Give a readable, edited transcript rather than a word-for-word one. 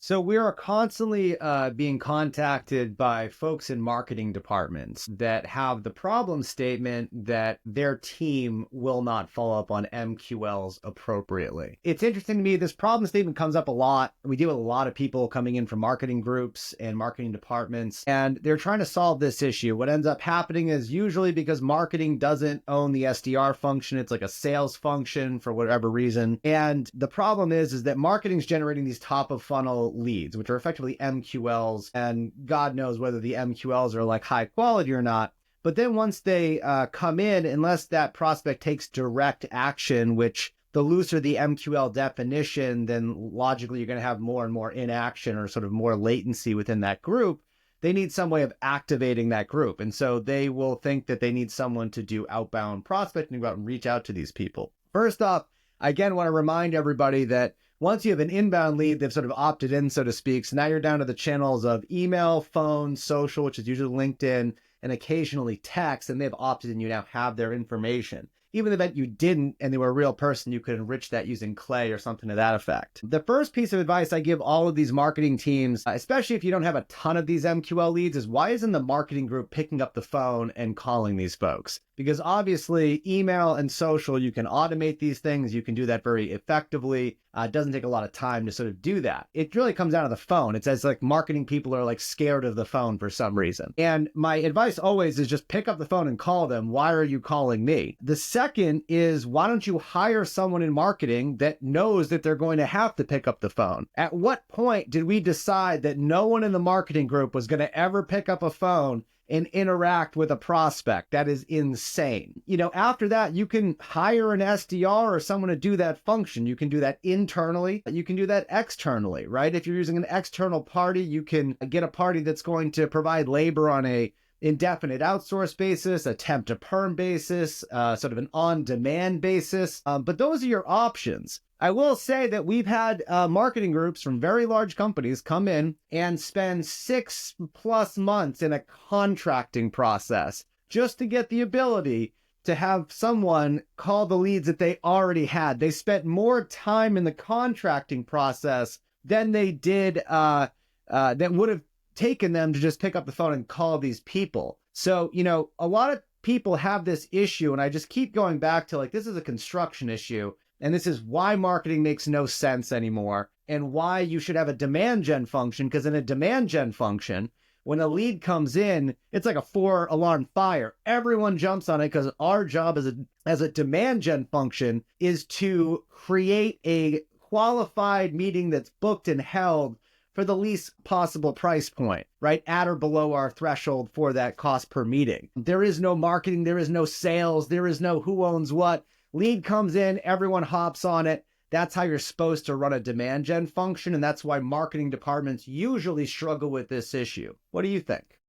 So we are constantly being contacted by folks in marketing departments that have the problem statement that their team will not follow up on MQLs appropriately. It's interesting to me, this problem statement comes up a lot. We deal with a lot of people coming in from marketing groups and marketing departments, and they're trying to solve this issue. What ends up happening is usually because marketing doesn't own the SDR function, it's like a sales function for whatever reason. And the problem is that marketing's generating these top of funnel leads, which are effectively MQLs, and God knows whether the MQLs are like high quality or not. But then once they come in, unless that prospect takes direct action, which the looser the MQL definition, then logically you're going to have more and more inaction or sort of more latency within that group. They need some way of activating that group. And so they will think that they need someone to do outbound prospecting, go out and reach out to these people. First off, I again want to remind everybody that once you have an inbound lead, they've sort of opted in, so to speak. So now you're down to the channels of email, phone, social, which is usually LinkedIn, and occasionally text, and they've opted in. You now have their information. Even if you didn't and they were a real person, you could enrich that using Clay or something to that effect. The first piece of advice I give all of these marketing teams, especially if you don't have a ton of these MQL leads, is why isn't the marketing group picking up the phone and calling these folks? Because obviously email and social, you can automate these things. You can do that very effectively. It doesn't take a lot of time to sort of do that. It really comes down to the phone. It's as like marketing people are like scared of the phone for some reason. And my advice always is just pick up the phone and call them. Why are you calling me? The second is, why don't you hire someone in marketing that knows that they're going to have to pick up the phone? At what point did we decide that no one in the marketing group was going to ever pick up a phone and interact with a prospect? That is insane. After that, you can hire an SDR or someone to do that function. You can do that internally. You can do that externally, right? If you're using an external party, you can get a party that's going to provide labor on a indefinite outsource basis, a temp to perm basis, sort of an on-demand basis. But those are your options. I will say that we've had marketing groups from very large companies come in and spend 6+ months in a contracting process just to get the ability to have someone call the leads that they already had. They spent more time in the contracting process than they did that would have taken them to just pick up the phone and call these people. So, a lot of people have this issue, and I just keep going back to this is a construction issue. And this is why marketing makes no sense anymore, and why you should have a demand gen function, because in a demand gen function, when a lead comes in, it's like a 4-alarm fire. Everyone jumps on it because our job as a demand gen function is to create a qualified meeting that's booked and held for the least possible price point, right? At or below our threshold for that cost per meeting. There is no marketing, there is no sales, there is no who owns what. Lead comes in, everyone hops on it. That's how you're supposed to run a demand gen function, and that's why marketing departments usually struggle with this issue. What do you think?